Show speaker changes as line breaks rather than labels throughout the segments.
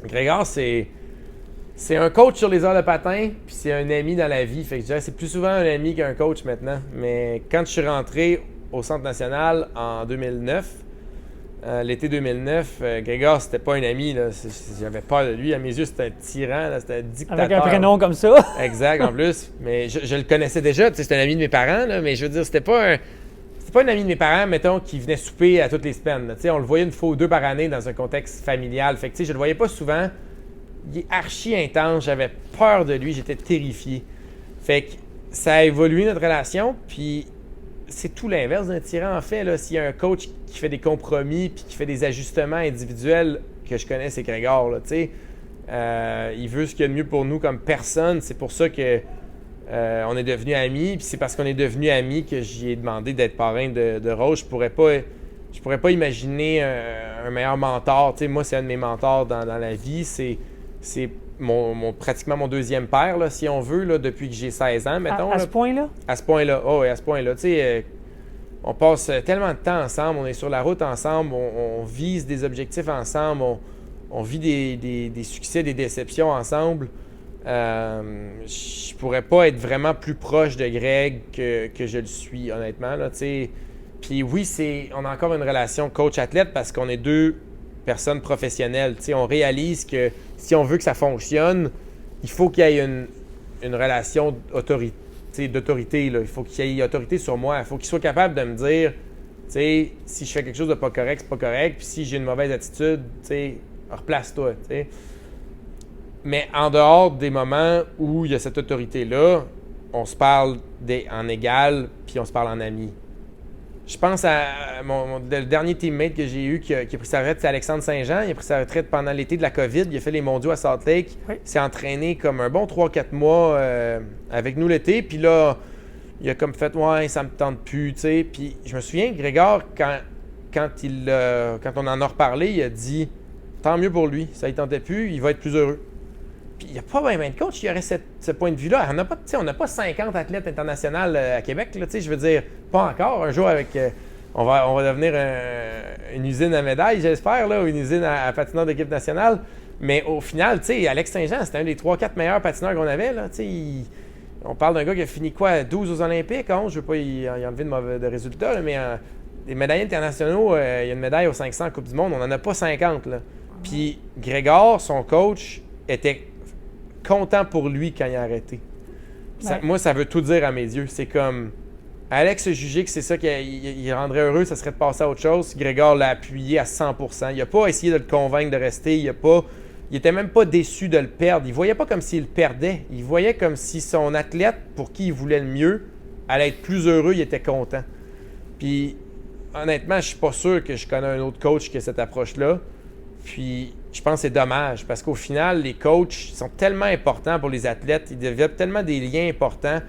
Grégor, c'est un coach sur les heures de patin, puis c'est un ami dans la vie. Fait que je dirais que c'est plus souvent un ami qu'un coach maintenant. Mais quand je suis rentré au Centre national en 2009, l'été 2009, Grégor, c'était pas un ami. Là. J'avais peur de lui. À mes yeux, c'était un tyran, là. C'était un dictateur.
Avec un prénom comme ça.
Exact, en plus. Mais je le connaissais déjà. C'était un ami de mes parents, là, mais je veux dire, c'était pas un ami de mes parents, mettons, qui venait souper à toutes les semaines. Là. On le voyait une fois ou deux par année dans un contexte familial. Fait que je le voyais pas souvent. Il est archi intense. J'avais peur de lui. J'étais terrifié. Fait que ça a évolué notre relation, puis c'est tout l'inverse d'un tyran, en fait. Là. S'il y a un coach qui fait des compromis puis qui fait des ajustements individuels que je connais, c'est Grégor. Là, il veut ce qu'il y a de mieux pour nous comme personne. C'est pour ça que on est devenus amis. Puis c'est parce qu'on est devenus amis que j'y ai demandé d'être parrain de Rose. Je pourrais pas imaginer un meilleur mentor. Moi, c'est un de mes mentors dans la vie. C'est pratiquement mon deuxième père, là, si on veut, là, depuis que j'ai 16 ans, mettons.
À ce point-là?
À ce point-là. Oh, oui, à ce point-là. On passe tellement de temps ensemble, on est sur la route ensemble, on vise des objectifs ensemble, on vit des succès, des déceptions ensemble. Je pourrais pas être vraiment plus proche de Greg que je le suis, honnêtement. Là, puis oui, on a encore une relation coach-athlète parce qu'on est deux personnes professionnelles. On réalise que si on veut que ça fonctionne, il faut qu'il y ait une relation d'autorité. Là. Il faut qu'il y ait autorité sur moi. Il faut qu'il soit capable de me dire si je fais quelque chose de pas correct, c'est pas correct. Puis si j'ai une mauvaise attitude, replace-toi. T'sais. Mais en dehors des moments où il y a cette autorité-là, on se parle en égal, puis on se parle en ami. Je pense à le dernier teammate que j'ai eu qui a pris sa retraite, c'est Alexandre Saint-Jean. Il a pris sa retraite pendant l'été de la COVID. Il a fait les mondiaux à Salt Lake. Oui. Il s'est entraîné comme un bon 3-4 mois avec nous l'été. Puis là, il a comme fait « Ouais, ça me tente plus. » Puis je me souviens, Grégor, quand on en a reparlé, il a dit « Tant mieux pour lui. Ça ne tentait plus. Il va être plus heureux. » Puis il n'y a pas bien de coach qui aurait ce point de vue-là. On n'a pas 50 athlètes internationaux à Québec. Là, je veux dire, pas encore. Un jour, on va devenir une usine à médailles, j'espère, là, ou une usine à patineurs d'équipe nationale. Mais au final, Alex Saint-Jean, c'était un des 3-4 meilleurs patineurs qu'on avait. Là, on parle d'un gars qui a fini 12 aux Olympiques. Je ne veux pas y enlever de résultats, là, mais les médaillés internationaux, il y a une médaille aux 500 Coupe du Monde. On n'en a pas 50. Là. Puis Grégor, son coach, était content pour lui quand il a arrêté. Ouais. Moi, ça veut tout dire à mes yeux. C'est comme Alex a jugé que c'est ça qui rendrait heureux, ça serait de passer à autre chose. Grégor l'a appuyé à 100%. Il n'a pas essayé de le convaincre de rester. Il était même pas déçu de le perdre. Il voyait pas comme s'il le perdait. Il voyait comme si son athlète, pour qui il voulait le mieux, allait être plus heureux, il était content. Puis, honnêtement, je suis pas sûr que je connais un autre coach qui a cette approche-là. Puis, je pense que c'est dommage parce qu'au final, les coachs sont tellement importants pour les athlètes. Ils développent tellement des liens importants.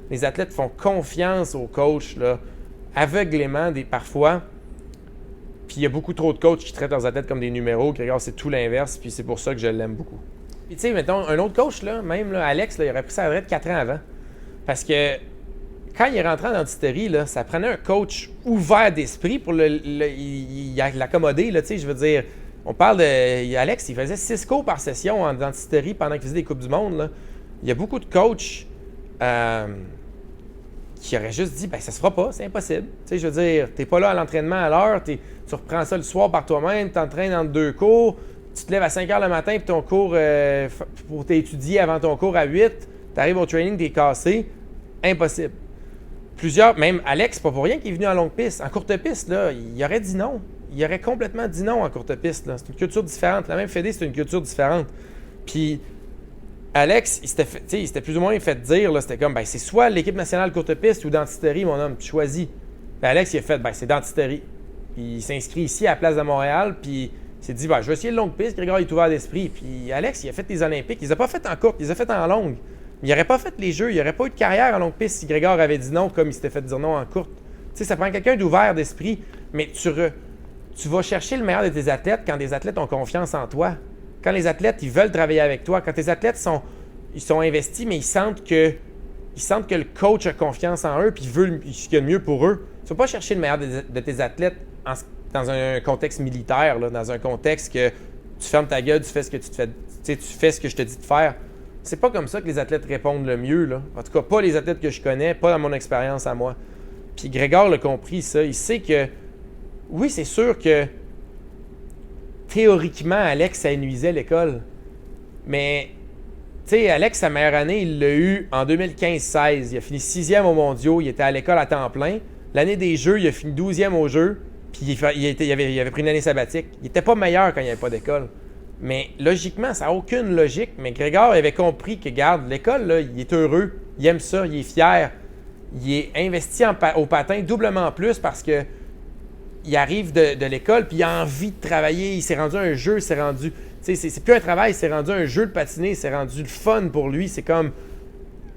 Les athlètes font confiance aux coachs, là, aveuglément parfois. Puis il y a beaucoup trop de coachs qui traitent leurs athlètes comme des numéros. Grégor, c'est tout l'inverse. Puis c'est pour ça que je l'aime beaucoup. Puis tu sais, mettons, un autre coach, là, même là, Alex, là, il aurait pris sa retraite 4 ans avant. Parce que quand il est rentré en dentisterie, là, ça prenait un coach ouvert d'esprit pour l'accommoder. Là, je veux dire, on parle de Alex, il faisait 6 cours par session en dentisterie pendant qu'il faisait des Coupes du Monde. Là. Il y a beaucoup de coachs qui auraient juste dit ça se fera pas, c'est impossible. Je veux dire, t'es pas là à l'entraînement à l'heure, tu reprends ça le soir par toi-même, t'entraînes entre 2 cours, tu te lèves à 5 h le matin puis ton cours pour t'étudier avant ton cours à 8, t'arrives au training, t'es cassé. Impossible. Plusieurs, même Alex, c'est pas pour rien qu'il est venu en longue piste. En courte piste, là, il aurait dit non. Il aurait complètement dit non en courte piste. Là. C'est une culture différente. La même Fédé, c'est une culture différente. Puis Alex, il s'était plus ou moins fait dire, là, c'était comme, c'est soit l'équipe nationale courte piste ou dentisterie, mon homme, tu choisis. Puis Alex, il a fait, c'est dentisterie. Puis il s'inscrit ici à la place de Montréal, puis il s'est dit, je vais essayer le longue piste, Grégor, il est ouvert d'esprit. Puis Alex, il a fait les Olympiques. Il les a pas fait en courte, il les a fait en longue. Il n'aurait pas fait les Jeux, il n'aurait pas eu de carrière en longue piste si Grégor avait dit non comme il s'était fait dire non en courte. Ça prend quelqu'un d'ouvert d'esprit, mais tu vas chercher le meilleur de tes athlètes quand des athlètes ont confiance en toi. Quand les athlètes, ils veulent travailler avec toi. Quand tes athlètes sont investis, mais ils sentent que le coach a confiance en eux puis il veut ce qu'il y a de mieux pour eux. Tu ne vas pas chercher le meilleur de tes athlètes dans un contexte militaire, là, dans un contexte que tu fermes ta gueule, tu fais ce que tu fais ce que je te dis de faire. C'est pas comme ça que les athlètes répondent le mieux, là. En tout cas, pas les athlètes que je connais, pas dans mon expérience à moi. Puis Grégor l'a compris, ça. Il sait que, oui, c'est sûr que théoriquement, Alex, ça nuisait l'école. Mais, tu sais, Alex, sa meilleure année, il l'a eu en 2015-16. Il a fini 6e aux mondiaux, il était à l'école à temps plein. L'année des Jeux, il a fini 12e aux Jeux, puis il avait pris une année sabbatique. Il n'était pas meilleur quand il n'y avait pas d'école. Mais logiquement, ça n'a aucune logique. Mais Grégor avait compris que, regarde, l'école, là, il est heureux, il aime ça, il est fier. Il est investi au patin doublement plus parce que il arrive de l'école puis il a envie de travailler. Il s'est rendu un jeu, c'est plus un travail, c'est rendu un jeu de patiner, c'est rendu le fun pour lui. C'est comme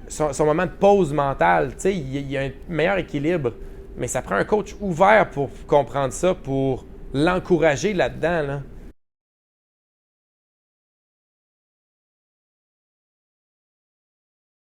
son moment de pause mentale. Il y a un meilleur équilibre. Mais ça prend un coach ouvert pour comprendre ça, pour l'encourager là-dedans. Là.